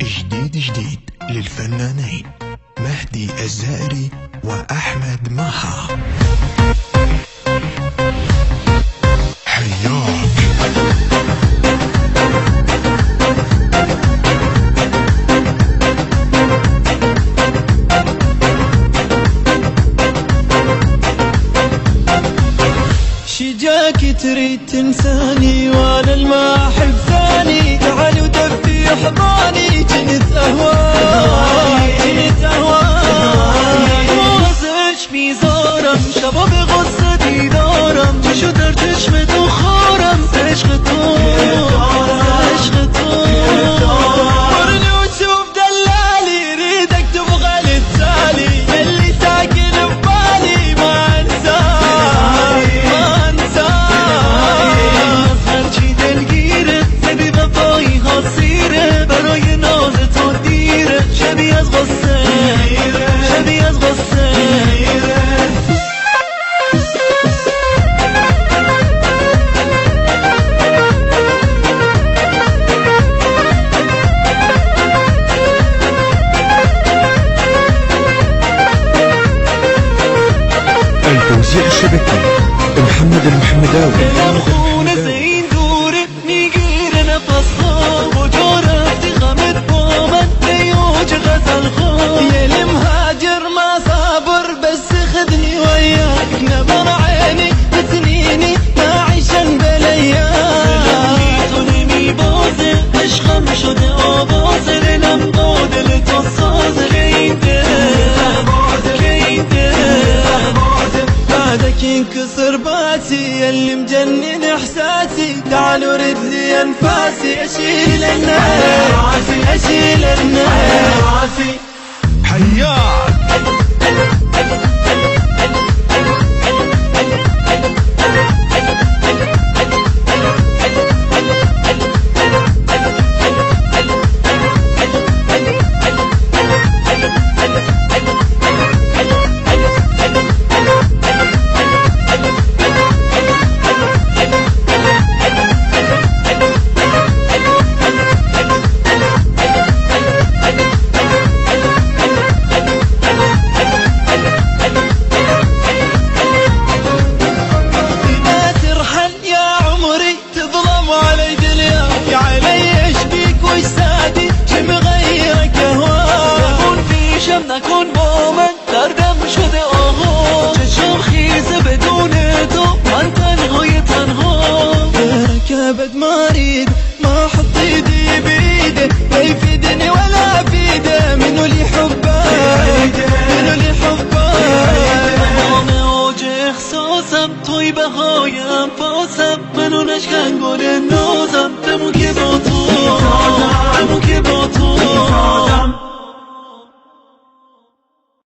جديد للفنانين مهدي الزائري وأحمد مها. حياك شجاك تريد تنساني وانا الما احب ثاني، تعال ودفي حضاني جنت اهواي موزش في زارم شباب غصتي دارم تشو درتش مدو خارم عشقتون ورني وتشوف دلالي ريدك تبغى للتالي اللي ساكن ببالي ما انساه هرچی دلگیره نبی وفایی ها سیره برای ناز تو دیره شبی از غصه التوزيع الشبكي محمد المحمداوي. الخونه زين دوره میگیره نفسها و جا رفتی غمت با من نیوج غزل خواه یه المهاجر ما صابر بس خدني وياك نظر عيني بسنيني نعيشن بالايام نمی بازه عشقم شده آوازه دلم با دل تو سازه بعدك ينكسر باسي اللي مجنن احساسي تعال ورد لي انفاسي اشيل الناس حياك نکن با من دردم شده آقا چشم خیزه بدون تو من تنها كبد مريض ما حط ايدي بايده لا يفيدني ولا افيده منو اللي حبه انا اوج احساسم توی بهای انفاسم منو نشکن گل نازم تمو که با تو